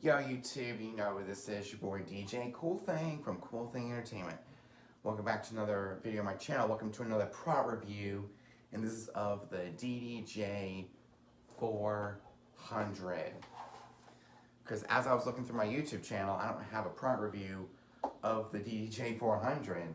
Yo YouTube, you know who this is, your boy DJ Cool Thing from Cool Thing Entertainment. Welcome back to another video on my channel. Welcome to another product review, and this is of the DDJ 400. Because as I was looking through my YouTube channel, I don't have a product review of the DDJ 400.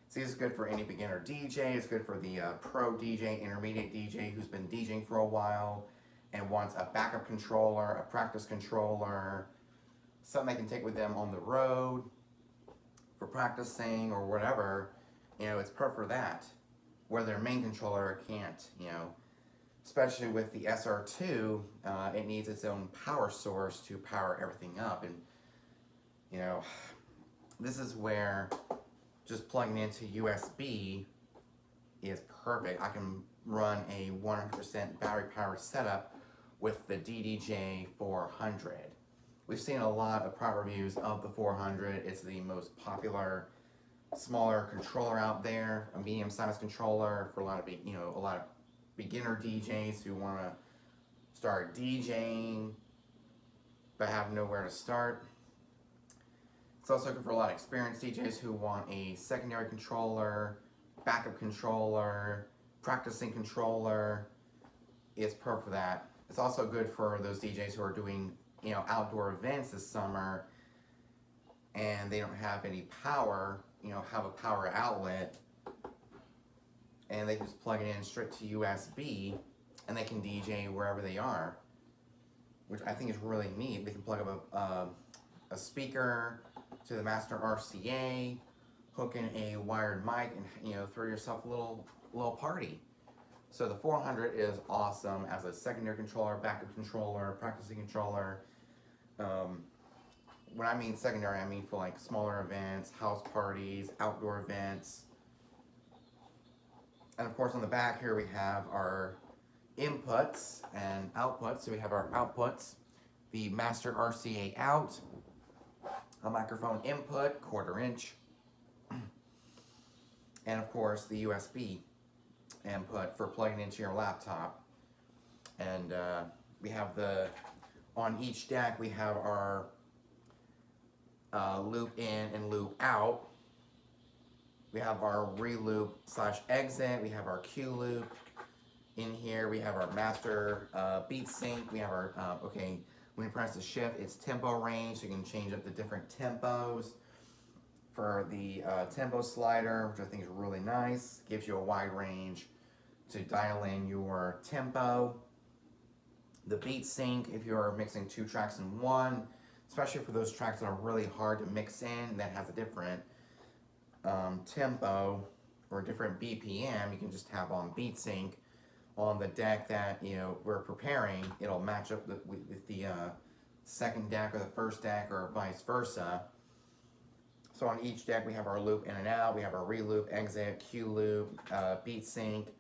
See, this is good for any beginner DJ. It's good for the pro DJ, intermediate DJ who's been DJing for a while and wants a backup controller, a practice controller, something they can take with them on the road for practicing or whatever. You know, it's perfect for that. Where their main controller can't, you know, especially with the SR2, it needs its own power source to power everything up. And, you know, this is where just plugging into USB is perfect. I can run a 100% battery powered setup with the DDJ 400. We've seen a lot of product reviews of the 400. It's the most popular smaller controller out there, a medium-sized controller for a lot of a lot of beginner DJs who want to start DJing but have nowhere to start. It's also good for a lot of experienced DJs who want a secondary controller, backup controller, practicing controller. It's perfect for that. It's also good for those DJs who are doing, you know, outdoor events this summer and they don't have any power, you know, have a power outlet, and they can just plug it in straight to USB and they can DJ wherever they are, which I think is really neat. They can plug up a speaker to the master RCA, hook in a wired mic, and, you know, throw yourself a little party. So the 400 is awesome as a secondary controller, backup controller, practicing controller. When I mean secondary, I mean for like smaller events, house parties, outdoor events. And of course on the back here we have our inputs and outputs. So we have our outputs, the master RCA out, a microphone input, 1/4 inch, and of course the USB input for plugging into your laptop. And we have on each deck we have our loop in and loop out. We have our re-loop / exit. We have our Q loop in here. We have our master beat sync. We have our, okay, when you press the shift, it's tempo range, so you can change up the different tempos. For the tempo slider, which I think is really nice, gives you a wide range to dial in your tempo. The beat sync, if you're mixing 2 tracks in one, especially for those tracks that are really hard to mix in, that has a different tempo or different BPM, you can just have on beat sync on the deck that, you know, we're preparing. It'll match up with the second deck or the first deck or vice versa. So on each deck we have our loop in and out, we have our re-loop, exit, Q loop, beat sync,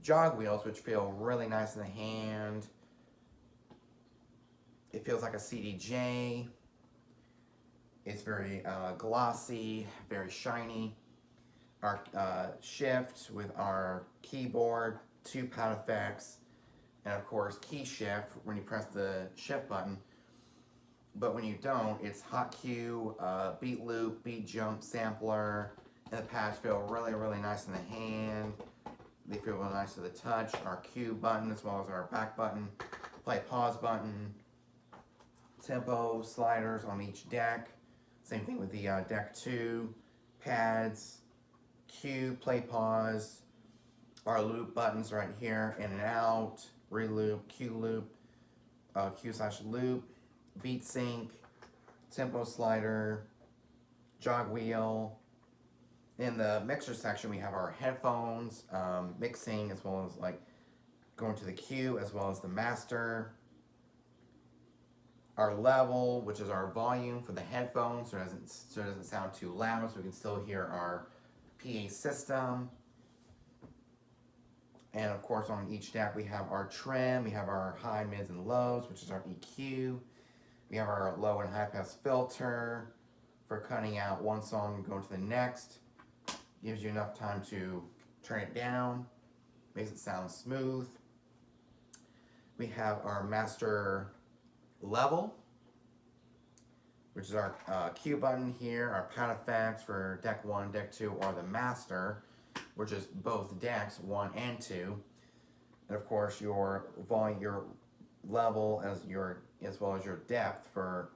jog wheels, which feel really nice in the hand. It feels like a CDJ. It's very glossy, very shiny. Our shift with our keyboard, 2 pad effects, and of course key shift when you press the shift button. But when you don't, it's hot cue, beat loop, beat jump, sampler, and the pads feel really, really nice in the hand. They feel really nice to the touch. Our cue button as well as our back button, play pause button, tempo sliders on each deck. Same thing with the deck 2, pads, cue, play pause, our loop buttons right here, in and out, re-loop, cue / loop, beat sync, tempo slider, jog wheel. In the mixer section we have our headphones, mixing as well as like going to the cue as well as the master. Our level, which is our volume for the headphones, so it doesn't sound too loud, so we can still hear our PA system. And of course on each deck we have our trim, we have our high, mids, and lows, which is our EQ. We have our low and high pass filter for cutting out one song and going to the next. Gives you enough time to turn it down, makes it sound smooth. We have our master level, which is our Q button here, our pad effects for deck 1, deck 2, or the master, which is both decks 1 and 2, and of course your volume, your level, as well as your depth for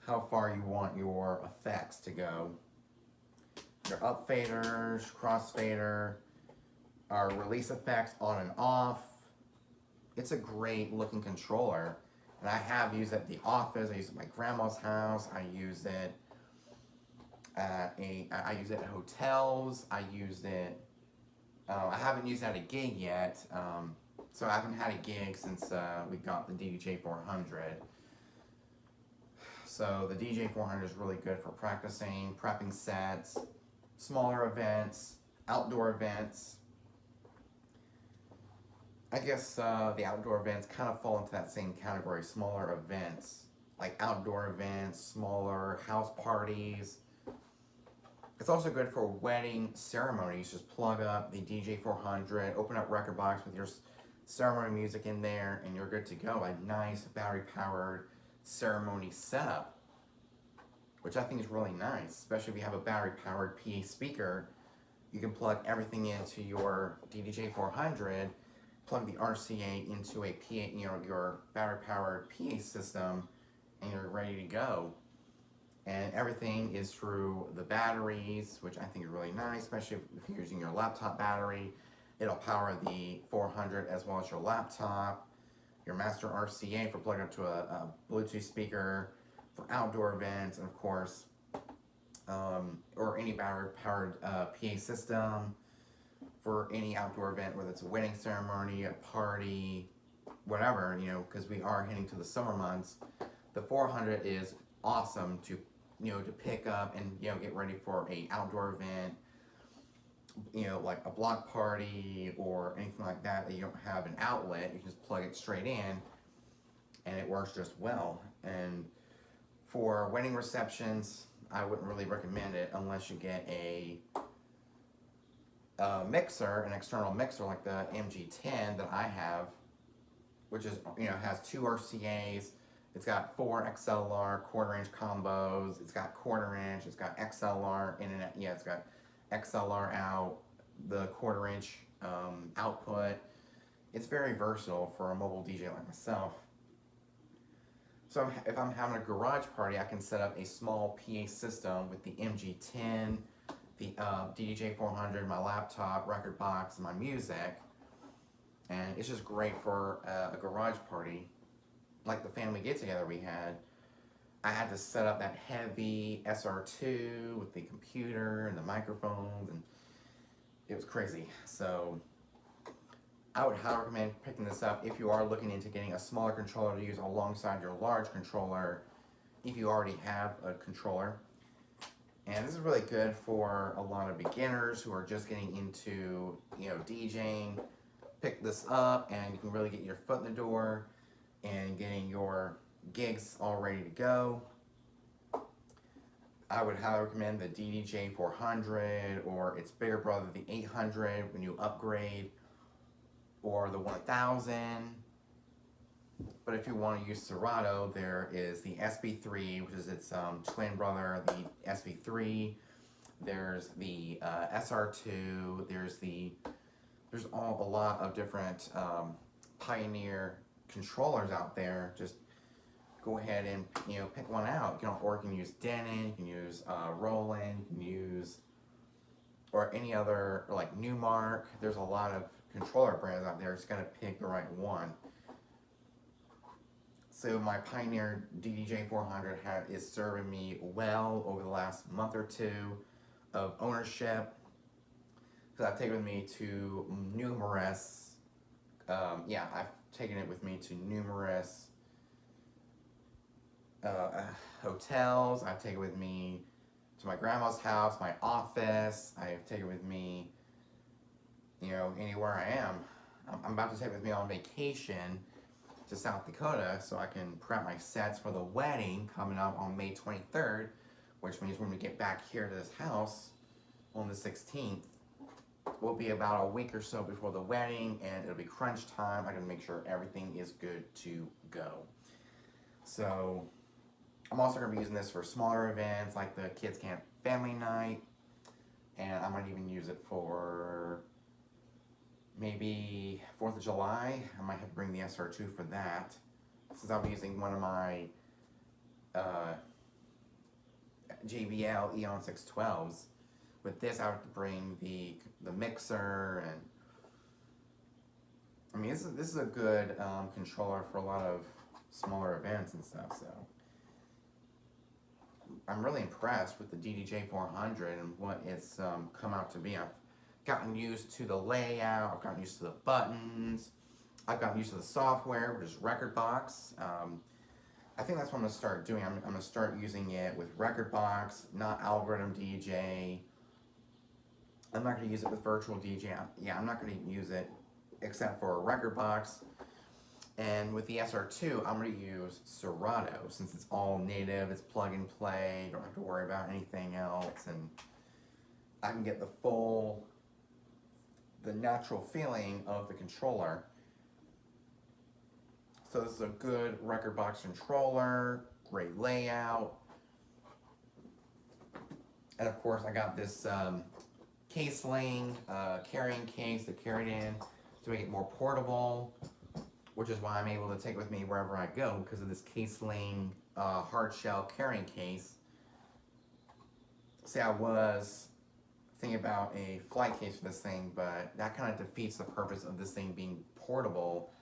how far you want your effects to go. Your up faders, cross fader, our release effects on and off. It's a great looking controller, and I have used it at the office. I use it at my grandma's house. I use it at I use it at hotels. I used it. I haven't used it at a gig yet, so I haven't had a gig since we got the DDJ 400. So the DJ 400 is really good for practicing, prepping sets, smaller events, outdoor events. I guess the outdoor events kind of fall into that same category, smaller events, like outdoor events, smaller house parties. It's also good for wedding ceremonies. Just plug up the DJ 400, open up record box with your ceremony music in there, and you're good to go. A nice battery-powered ceremony setup, which I think is really nice, especially if you have a battery-powered PA speaker. You can plug everything into your DDJ 400, plug the RCA into a PA, your battery-powered PA system, and you're ready to go. And everything is through the batteries, which I think is really nice, especially if you're using your laptop battery. It'll power the 400 as well as your laptop. Your master RCA for plugging up to a Bluetooth speaker for outdoor events, and of course, or any battery-powered PA system for any outdoor event, whether it's a wedding ceremony, a party, whatever, because we are heading to the summer months. The 400 is awesome to pick up and get ready for a outdoor event, like a block party or anything like that you don't have an outlet. You can just plug it straight in and it works just well. And for wedding receptions, I wouldn't really recommend it unless you get a mixer, an external mixer like the MG10 that I have, which is has 2 RCAs. It's got 4 XLR quarter-inch combos. It's got quarter-inch. It's got XLR in and it's got XLR out, the quarter-inch output. It's very versatile for a mobile DJ like myself. So if I'm having a garage party, I can set up a small PA system with the MG10, the DDJ 400, my laptop, record box, and my music. And it's just great for a garage party. Like the family get-together we had, I had to set up that heavy SR2 with the computer and the microphones, and it was crazy. So I would highly recommend picking this up if you are looking into getting a smaller controller to use alongside your large controller, if you already have a controller. And this is really good for a lot of beginners who are just getting into DJing. Pick this up and you can really get your foot in the door and getting your gigs all ready to go. I would highly recommend the DDJ 400 or its bigger brother, the 800, when you upgrade, or the 1000. But if you want to use Serato, there is the SB3, which is its twin brother, the SB3. There's the SR2. There's a lot of different Pioneer controllers out there. Just go ahead and pick one out. Or you can use Denon, you can use Roland, you can use or any other like Newmark. There's a lot of controller brands out there. Just gotta pick the right one. So my Pioneer DDJ 400 is serving me well over the last month or two of ownership. Because I've taken with me to numerous, I've taken it with me to numerous hotels. I've taken it with me to my grandma's house, my office. I've taken it with me, anywhere I am. I'm about to take it with me on vacation to South Dakota so I can prep my sets for the wedding coming up on May 23rd, which means when we get back here to this house on the 16th, will be about a week or so before the wedding, and it'll be crunch time. I gotta make sure everything is good to go. So I'm also going to be using this for smaller events like the Kids Camp Family Night. And I might even use it for maybe 4th of July. I might have to bring the SR2 for that, since I'll be using one of my JBL Eon 612s. With this, I have to bring the mixer, and I mean, this is a good controller for a lot of smaller events and stuff. So I'm really impressed with the DDJ 400 and what it's come out to be. I've gotten used to the layout, I've gotten used to the buttons, I've gotten used to the software, which is Rekordbox. I think that's what I'm going to start doing. I'm going to start using it with Rekordbox, not Algorithm DJ. I'm not going to use it with Virtual DJ. I'm not going to use it except for Rekordbox. And with the SR2, I'm going to use Serato, since it's all native, it's plug and play, don't have to worry about anything else, and I can get the natural feeling of the controller. So this is a good Rekordbox controller, great layout. And of course I got this case sling, carrying case to carry it in to make it more portable, which is why I'm able to take it with me wherever I go, because of this case sling hard shell carrying case. See, I was thinking about a flight case for this thing, but that kind of defeats the purpose of this thing being portable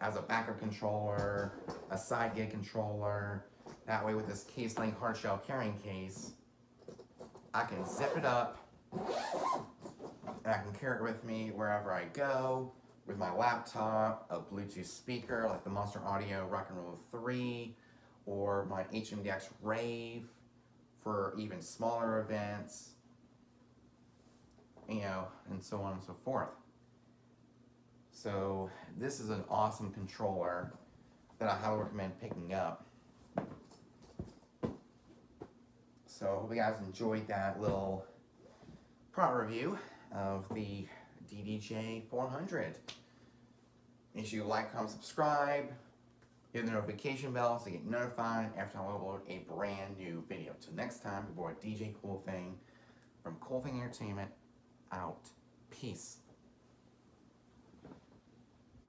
as a backup controller, a side gig controller. That way with this case link hard shell carrying case, I can zip it up and I can carry it with me wherever I go, with my laptop, a Bluetooth speaker like the Monster Audio Rock and Roll 3, or my HMDX Rave for even smaller events, you know, and so on and so forth. So this is an awesome controller that I highly recommend picking up. So I hope you guys enjoyed that little product review of the DDJ 400. Make sure you like, comment, subscribe, hit the notification bell so you get notified after I upload a brand new video. Till next time, your boy DJ Cool Thing from Cool Thing Entertainment out. Peace.